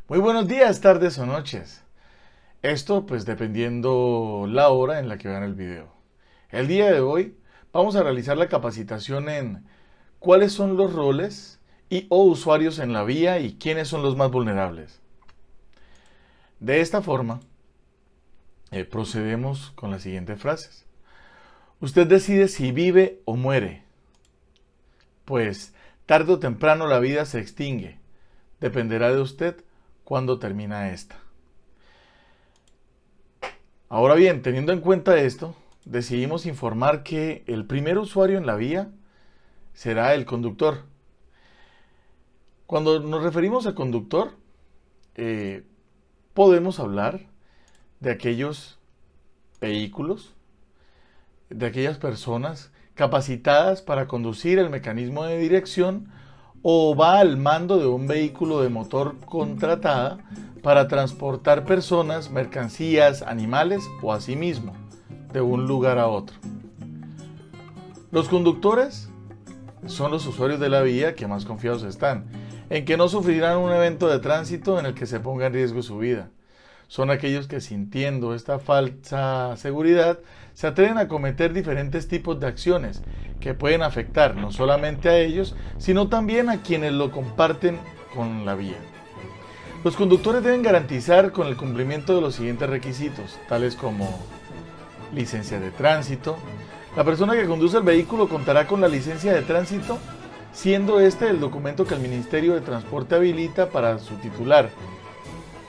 Muy buenos días, tardes o noches. Esto pues dependiendo la hora en la que vean el video. El día de hoy vamos a realizar la capacitación en cuáles son los roles y o usuarios en la vía y quiénes son los más vulnerables. De esta forma, procedemos con las siguientes frases. Usted decide si vive o muere, pues tarde o temprano la vida se extingue. Dependerá de usted cuándo termina esta. Ahora bien, teniendo en cuenta esto, decidimos informar que el primer usuario en la vía será el conductor. Cuando nos referimos a conductor, eh, podemos hablar de aquellos vehículos, de aquellas personas capacitadas para conducir el mecanismo de dirección o va al mando de un vehículo de motor contratada para transportar personas, mercancías, animales o a sí mismo de un lugar a otro. Los conductores son los usuarios de la vía que más confiados están en que no sufrirán un evento de tránsito en el que se ponga en riesgo su vida. Son aquellos que, sintiendo esta falsa seguridad, se atreven a cometer diferentes tipos de acciones que pueden afectar no solamente a ellos, sino también a quienes lo comparten con la vía. Los conductores deben garantizar con el cumplimiento de los siguientes requisitos, tales como licencia de tránsito. La persona que conduce el vehículo contará con la licencia de tránsito, siendo este el documento que el Ministerio de Transporte habilita para su titular,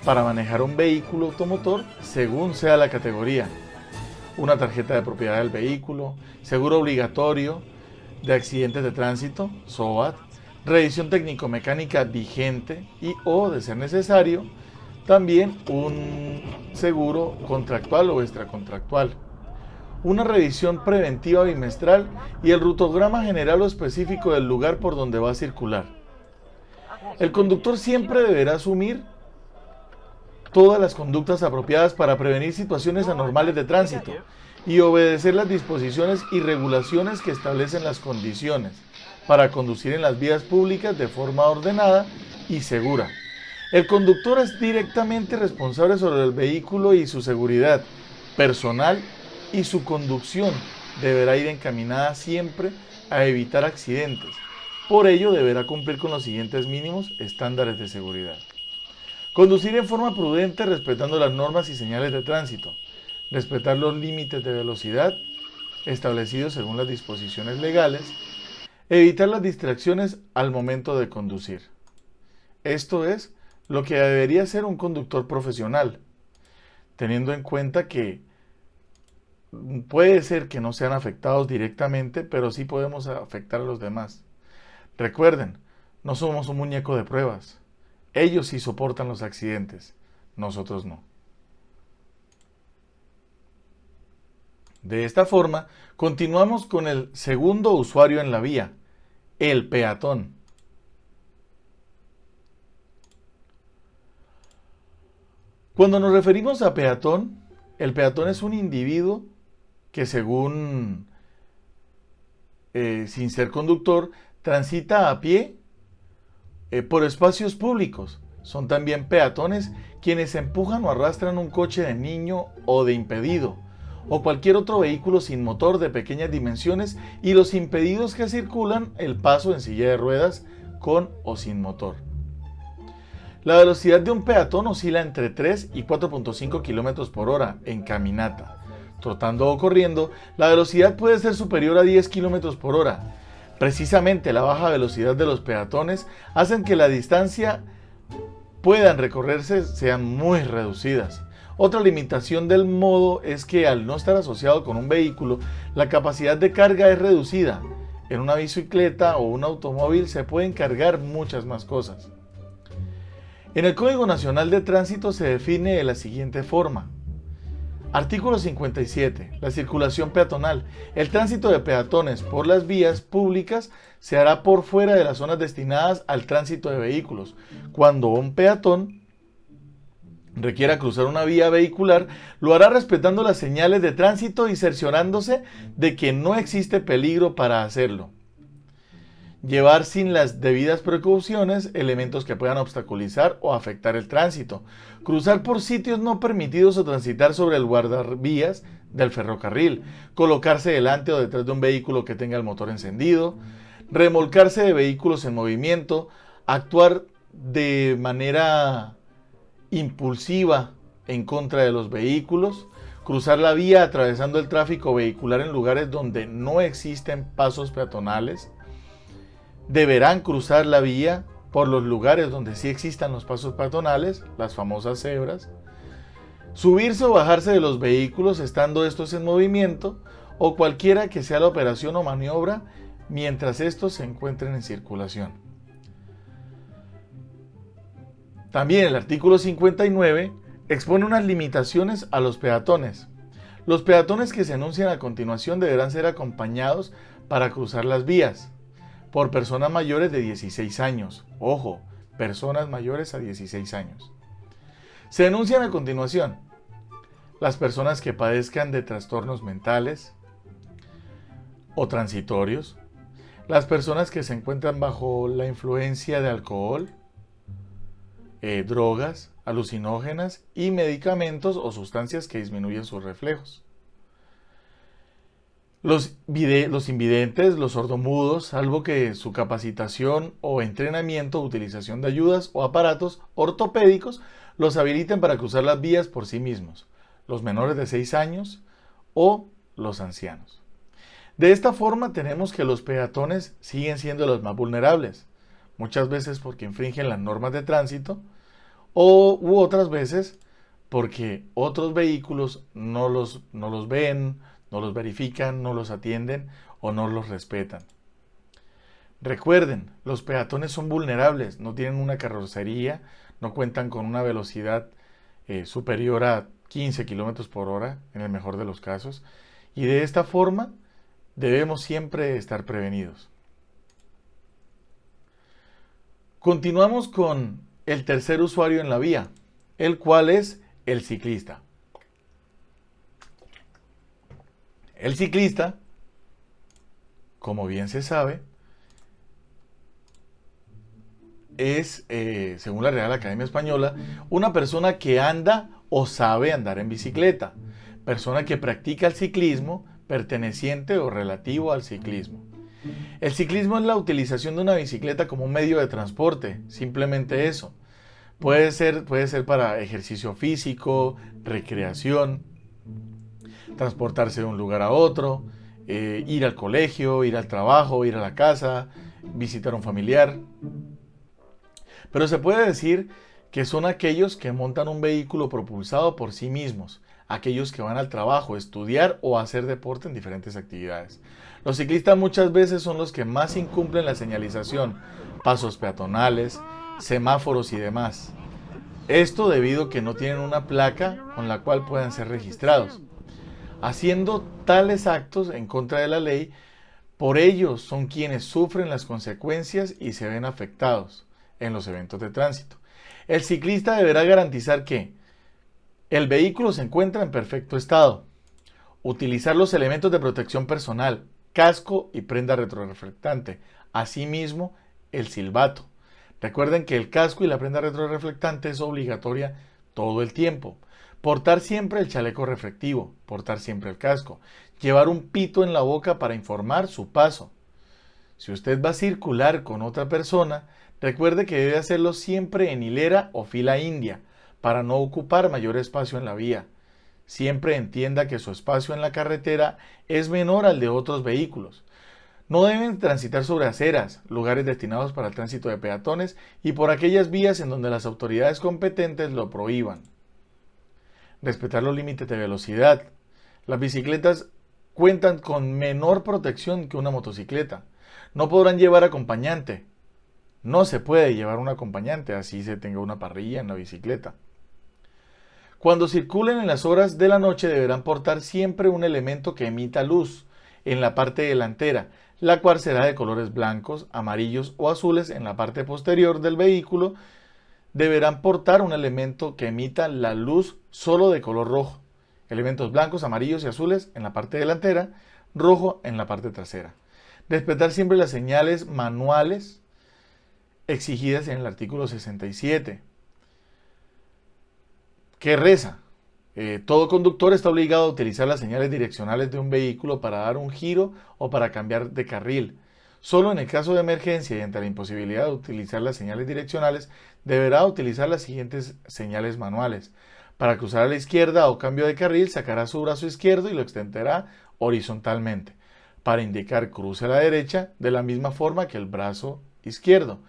para manejar un vehículo automotor según sea la categoría. Una tarjeta de propiedad del vehículo, seguro obligatorio de accidentes de tránsito, SOAT, revisión técnico-mecánica vigente y o, de ser necesario, también un seguro contractual o extracontractual. Una revisión preventiva bimestral y el rutograma general o específico del lugar por donde va a circular. El conductor siempre deberá asumir todas las conductas apropiadas para prevenir situaciones anormales de tránsito y obedecer las disposiciones y regulaciones que establecen las condiciones para conducir en las vías públicas de forma ordenada y segura. El conductor es directamente responsable sobre el vehículo y su seguridad personal y su conducción deberá ir encaminada siempre a evitar accidentes. Por ello deberá cumplir con los siguientes mínimos estándares de seguridad. Conducir en forma prudente respetando las normas y señales de tránsito. Respetar los límites de velocidad establecidos según las disposiciones legales. Evitar las distracciones al momento de conducir. Esto es lo que debería ser un conductor profesional, teniendo en cuenta que puede ser que no sean afectados directamente, pero sí podemos afectar a los demás. Recuerden, no somos un muñeco de pruebas. Ellos sí soportan los accidentes, nosotros no. De esta forma, continuamos con el segundo usuario en la vía, el peatón. Cuando nos referimos a peatón, el peatón es un individuo que sin ser conductor, transita a pie por espacios públicos. Son también peatones quienes empujan o arrastran un coche de niño o de impedido, o cualquier otro vehículo sin motor de pequeñas dimensiones, y los impedidos que circulan el paso en silla de ruedas con o sin motor. La velocidad de un peatón oscila entre 3 y 4.5 km por hora en caminata. Trotando o corriendo, la velocidad puede ser superior a 10 km por hora. Precisamente la baja velocidad de los peatones hacen que la distancia puedan recorrerse sean muy reducidas. Otra limitación del modo es que al no estar asociado con un vehículo, la capacidad de carga es reducida. En una bicicleta o un automóvil se pueden cargar muchas más cosas. En el Código Nacional de Tránsito se define de la siguiente forma. Artículo 57. La circulación peatonal. El tránsito de peatones por las vías públicas se hará por fuera de las zonas destinadas al tránsito de vehículos. Cuando un peatón requiera cruzar una vía vehicular, lo hará respetando las señales de tránsito y cerciorándose de que no existe peligro para hacerlo. Llevar sin las debidas precauciones elementos que puedan obstaculizar o afectar el tránsito. Cruzar por sitios no permitidos o transitar sobre el guardavías del ferrocarril. Colocarse delante o detrás de un vehículo que tenga el motor encendido. Remolcarse de vehículos en movimiento. Actuar de manera impulsiva en contra de los vehículos. Cruzar la vía atravesando el tráfico vehicular en lugares donde no existen pasos peatonales. Deberán cruzar la vía por los lugares donde sí existan los pasos peatonales, las famosas cebras. Subirse o bajarse de los vehículos estando estos en movimiento o cualquiera que sea la operación o maniobra mientras estos se encuentren en circulación. También el artículo 59 expone unas limitaciones a los peatones. Los peatones que se enuncian a continuación deberán ser acompañados para cruzar las vías por personas mayores de 16 años. Ojo, personas mayores a 16 años. Se enuncian a continuación las personas que padezcan de trastornos mentales o transitorios, las personas que se encuentran bajo la influencia de alcohol, drogas, alucinógenas y medicamentos o sustancias que disminuyen sus reflejos. Los invidentes, los sordomudos, salvo que su capacitación o entrenamiento o utilización de ayudas o aparatos ortopédicos los habiliten para cruzar las vías por sí mismos, los menores de 6 años o los ancianos. De esta forma tenemos que los peatones siguen siendo los más vulnerables, muchas veces porque infringen las normas de tránsito u otras veces porque otros vehículos no los ven, no los verifican, no los atienden o no los respetan. Recuerden, los peatones son vulnerables, no tienen una carrocería, no cuentan con una velocidad superior a 15 km por hora, en el mejor de los casos, y de esta forma debemos siempre estar prevenidos. Continuamos con el tercer usuario en la vía, el cual es el ciclista. El ciclista, como bien se sabe, es, según la Real Academia Española, una persona que anda o sabe andar en bicicleta, persona que practica el ciclismo perteneciente o relativo al ciclismo. El ciclismo es la utilización de una bicicleta como un medio de transporte, simplemente eso. Puede ser para ejercicio físico, recreación, transportarse de un lugar a otro, ir al colegio, ir al trabajo, ir a la casa, visitar a un familiar. Pero se puede decir que son aquellos que montan un vehículo propulsado por sí mismos, aquellos que van al trabajo, estudiar o hacer deporte en diferentes actividades. Los ciclistas muchas veces son los que más incumplen la señalización, pasos peatonales, semáforos y demás. Esto debido a que no tienen una placa con la cual puedan ser registrados. Haciendo tales actos en contra de la ley, por ellos son quienes sufren las consecuencias y se ven afectados en los eventos de tránsito. El ciclista deberá garantizar que el vehículo se encuentra en perfecto estado, utilizar los elementos de protección personal, casco y prenda retroreflectante, asimismo el silbato. Recuerden que el casco y la prenda retroreflectante es obligatoria todo el tiempo. Portar siempre el chaleco reflectivo, portar siempre el casco, llevar un pito en la boca para informar su paso. Si usted va a circular con otra persona, recuerde que debe hacerlo siempre en hilera o fila india, para no ocupar mayor espacio en la vía. Siempre entienda que su espacio en la carretera es menor al de otros vehículos. No deben transitar sobre aceras, lugares destinados para el tránsito de peatones y por aquellas vías en donde las autoridades competentes lo prohíban. Respetar los límites de velocidad. Las bicicletas cuentan con menor protección que una motocicleta. No podrán llevar acompañante. No se puede llevar un acompañante, así se tenga una parrilla en la bicicleta. Cuando circulen en las horas de la noche deberán portar siempre un elemento que emita luz en la parte delantera, la cual será de colores blancos, amarillos o azules en la parte posterior del vehículo. Deberán portar un elemento que emita la luz solo de color rojo. Elementos blancos, amarillos y azules en la parte delantera, rojo en la parte trasera. Respetar siempre las señales manuales exigidas en el artículo 67, que reza: todo conductor está obligado a utilizar las señales direccionales de un vehículo para dar un giro o para cambiar de carril. Solo en el caso de emergencia y ante la imposibilidad de utilizar las señales direccionales, deberá utilizar las siguientes señales manuales. Para cruzar a la izquierda o cambio de carril, sacará su brazo izquierdo y lo extenderá horizontalmente. Para indicar cruce a la derecha, de la misma forma que el brazo izquierdo.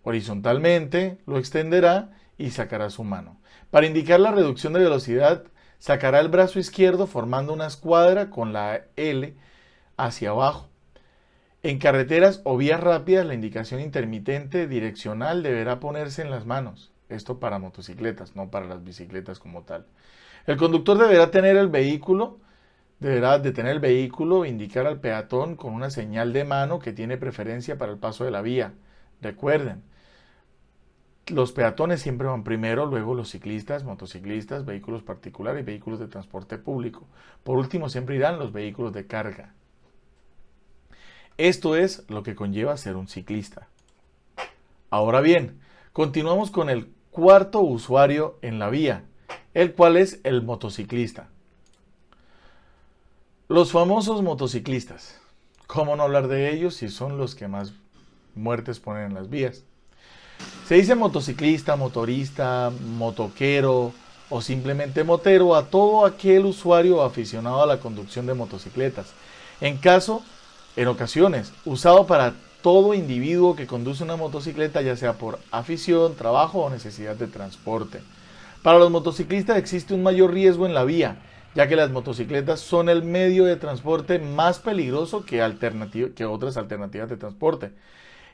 Horizontalmente lo extenderá y sacará su mano. Para indicar la reducción de velocidad, sacará el brazo izquierdo formando una escuadra con la L hacia abajo. En carreteras o vías rápidas, la indicación intermitente direccional deberá ponerse en las manos. Esto para motocicletas, no para las bicicletas como tal. El conductor deberá detener el vehículo, indicar al peatón con una señal de mano que tiene preferencia para el paso de la vía. Recuerden, los peatones siempre van primero, luego los ciclistas, motociclistas, vehículos particulares y vehículos de transporte público. Por último, siempre irán los vehículos de carga. Esto es lo que conlleva ser un ciclista. Ahora bien, continuamos con el cuarto usuario en la vía, el cual es el motociclista. Los famosos motociclistas. ¿Cómo no hablar de ellos si son los que más muertes ponen en las vías? Se dice motociclista, motorista, motoquero o simplemente motero a todo aquel usuario aficionado a la conducción de motocicletas. En ocasiones, usado para todo individuo que conduce una motocicleta, ya sea por afición, trabajo o necesidad de transporte. Para los motociclistas existe un mayor riesgo en la vía, ya que las motocicletas son el medio de transporte más peligroso que otras alternativas de transporte.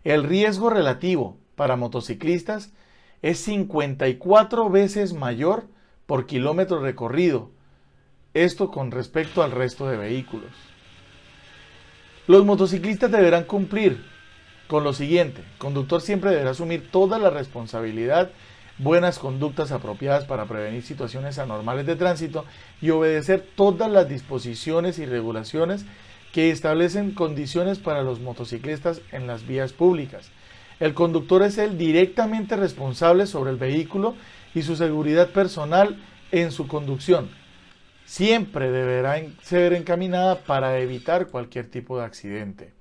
El riesgo relativo para motociclistas es 54 veces mayor por kilómetro recorrido, esto con respecto al resto de vehículos. Los motociclistas deberán cumplir con lo siguiente: el conductor siempre deberá asumir toda la responsabilidad, buenas conductas apropiadas para prevenir situaciones anormales de tránsito y obedecer todas las disposiciones y regulaciones que establecen condiciones para los motociclistas en las vías públicas. El conductor es el directamente responsable sobre el vehículo y su seguridad personal en su conducción. Siempre deberá ser encaminada para evitar cualquier tipo de accidente.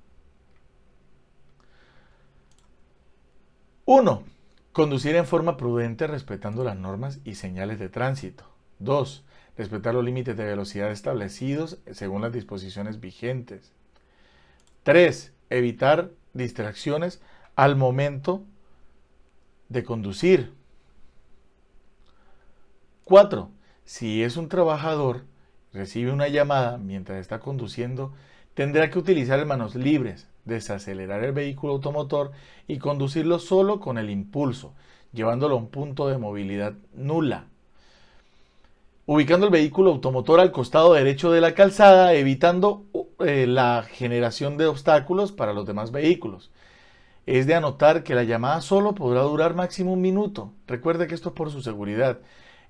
1. Conducir en forma prudente respetando las normas y señales de tránsito. 2. Respetar los límites de velocidad establecidos según las disposiciones vigentes. 3. Evitar distracciones al momento de conducir. 4. Si es un trabajador, recibe una llamada mientras está conduciendo, tendrá que utilizar manos libres, desacelerar el vehículo automotor y conducirlo solo con el impulso, llevándolo a un punto de movilidad nula. Ubicando el vehículo automotor al costado derecho de la calzada, evitando la generación de obstáculos para los demás vehículos. Es de anotar que la llamada solo podrá durar máximo 1 minuto. Recuerde que esto es por su seguridad.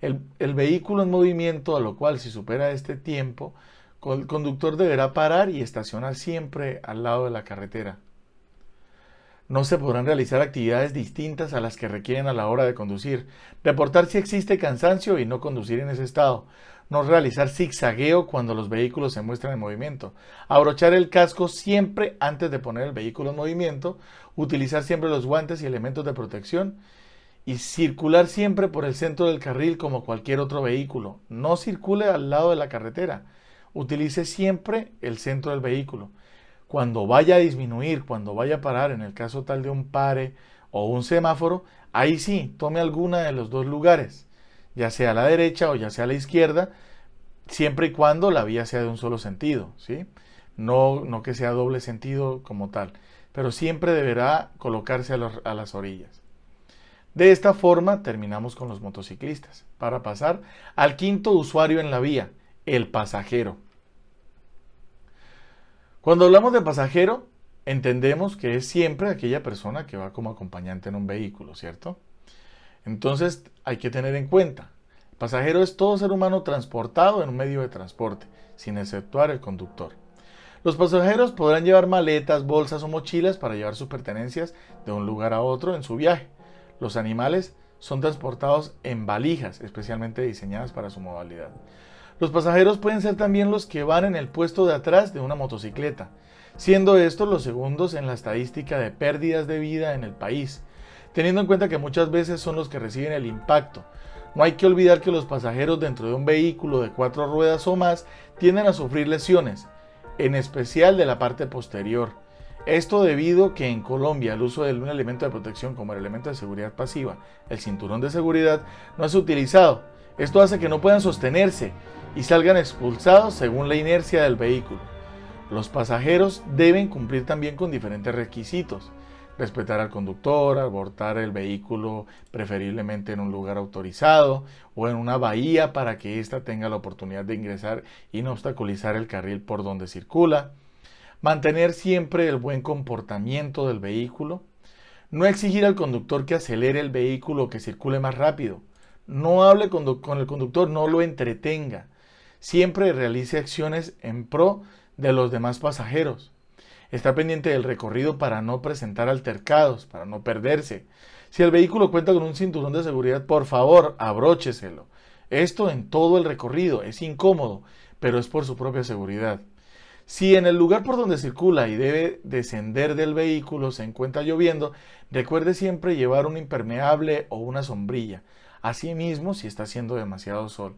El vehículo en movimiento, a lo cual si supera este tiempo, el conductor deberá parar y estacionar siempre al lado de la carretera. No se podrán realizar actividades distintas a las que requieren a la hora de conducir. Reportar si existe cansancio y no conducir en ese estado. No realizar zigzagueo cuando los vehículos se muestran en movimiento. Abrochar el casco siempre antes de poner el vehículo en movimiento. Utilizar siempre los guantes y elementos de protección. Y circular siempre por el centro del carril como cualquier otro vehículo. No circule al lado de la carretera. Utilice siempre el centro del vehículo. Cuando vaya a disminuir, cuando vaya a parar, en el caso tal de un pare o un semáforo, ahí sí, tome alguna de los dos lugares, ya sea a la derecha o ya sea a la izquierda, siempre y cuando la vía sea de un solo sentido, ¿sí? No que sea doble sentido como tal, pero siempre deberá colocarse a las orillas. De esta forma terminamos con los motociclistas, para pasar al quinto usuario en la vía, el pasajero. Cuando hablamos de pasajero, entendemos que es siempre aquella persona que va como acompañante en un vehículo, ¿cierto? Entonces hay que tener en cuenta, el pasajero es todo ser humano transportado en un medio de transporte, sin exceptuar el conductor. Los pasajeros podrán llevar maletas, bolsas o mochilas para llevar sus pertenencias de un lugar a otro en su viaje. Los animales son transportados en valijas especialmente diseñadas para su modalidad. Los pasajeros pueden ser también los que van en el puesto de atrás de una motocicleta, siendo estos los segundos en la estadística de pérdidas de vida en el país, teniendo en cuenta que muchas veces son los que reciben el impacto. No hay que olvidar que los pasajeros dentro de un vehículo de 4 ruedas o más tienden a sufrir lesiones, en especial de la parte posterior. Esto debido a que en Colombia el uso de un elemento de protección como el elemento de seguridad pasiva, el cinturón de seguridad, no es utilizado. Esto hace que no puedan sostenerse y salgan expulsados según la inercia del vehículo. Los pasajeros deben cumplir también con diferentes requisitos: respetar al conductor, abortar el vehículo preferiblemente en un lugar autorizado o en una bahía para que ésta tenga la oportunidad de ingresar y no obstaculizar el carril por donde circula, mantener siempre el buen comportamiento del vehículo, no exigir al conductor que acelere el vehículo o que circule más rápido, no hable con el conductor, no lo entretenga, siempre realice acciones en pro de los demás pasajeros. Está pendiente del recorrido para no presentar altercados, para no perderse. Si el vehículo cuenta con un cinturón de seguridad, por favor, abrócheselo. Esto en todo el recorrido. Es incómodo, pero es por su propia seguridad. Si en el lugar por donde circula y debe descender del vehículo se encuentra lloviendo, recuerde siempre llevar un impermeable o una sombrilla. Asimismo, si está haciendo demasiado sol.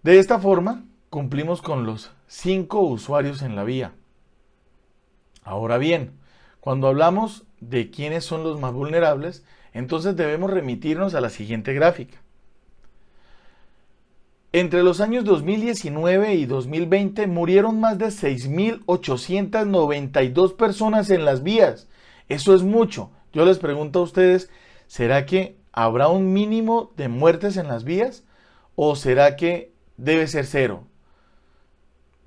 De esta forma, cumplimos con los 5 usuarios en la vía. Ahora bien, cuando hablamos de quiénes son los más vulnerables, entonces debemos remitirnos a la siguiente gráfica. Entre los años 2019 y 2020 murieron más de 6.892 personas en las vías. Eso es mucho. Yo les pregunto a ustedes, ¿será que habrá un mínimo de muertes en las vías? ¿O será que debe ser 0?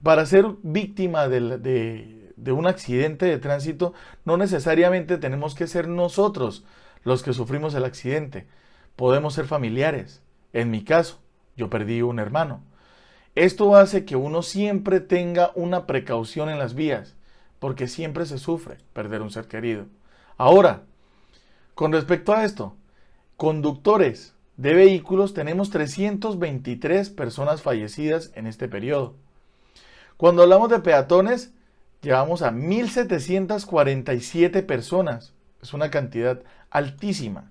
Para ser víctima de un accidente de tránsito, no necesariamente tenemos que ser nosotros los que sufrimos el accidente. Podemos ser familiares. En mi caso, yo perdí un hermano. Esto hace que uno siempre tenga una precaución en las vías, porque siempre se sufre perder un ser querido. Ahora, con respecto a esto, conductores de vehículos, tenemos 323 personas fallecidas en este periodo. Cuando hablamos de peatones, llevamos a 1.747 personas. Es una cantidad altísima.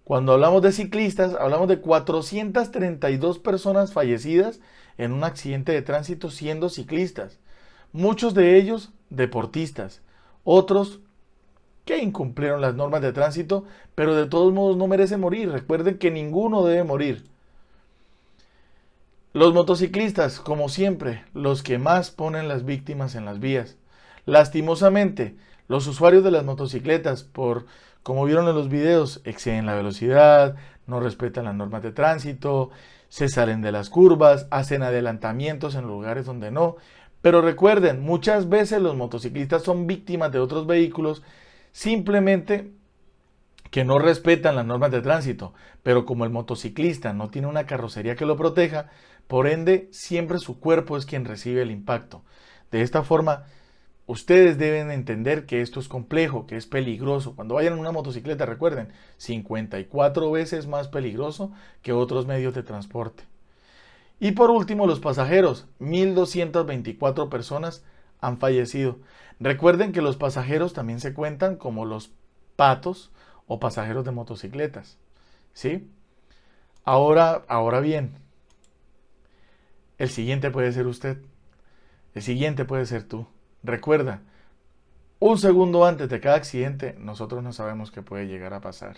Cuando hablamos de ciclistas, hablamos de 432 personas fallecidas en un accidente de tránsito siendo ciclistas. Muchos de ellos deportistas, otros que incumplieron las normas de tránsito, pero de todos modos no merecen morir. Recuerden que ninguno debe morir. Los motociclistas, como siempre, los que más ponen las víctimas en las vías. Lastimosamente, los usuarios de las motocicletas, como vieron en los videos, exceden la velocidad, no respetan las normas de tránsito, se salen de las curvas, hacen adelantamientos en lugares donde no. Pero recuerden, muchas veces los motociclistas son víctimas de otros vehículos simplemente que no respetan las normas de tránsito, pero como el motociclista no tiene una carrocería que lo proteja, por ende siempre su cuerpo es quien recibe el impacto. De esta forma, ustedes deben entender que esto es complejo, que es peligroso. Cuando vayan en una motocicleta, recuerden, 54 veces más peligroso que otros medios de transporte. Y por último, los pasajeros, 1.224 personas han fallecido. Recuerden que los pasajeros también se cuentan como los patos o pasajeros de motocicletas, ¿sí? Ahora bien, el siguiente puede ser usted, el siguiente puede ser tú. Recuerda, un segundo antes de cada accidente, nosotros no sabemos qué puede llegar a pasar.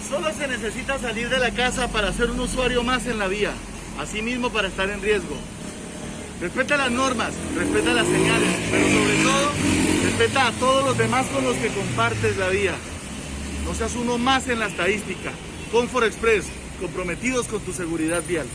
Solo se necesita salir de la casa para ser un usuario más en la vía, asimismo para estar en riesgo. Respeta las normas, respeta las señales, pero sobre todo, respeta a todos los demás con los que compartes la vía. No seas uno más en la estadística. Comfort Express, comprometidos con tu seguridad vial.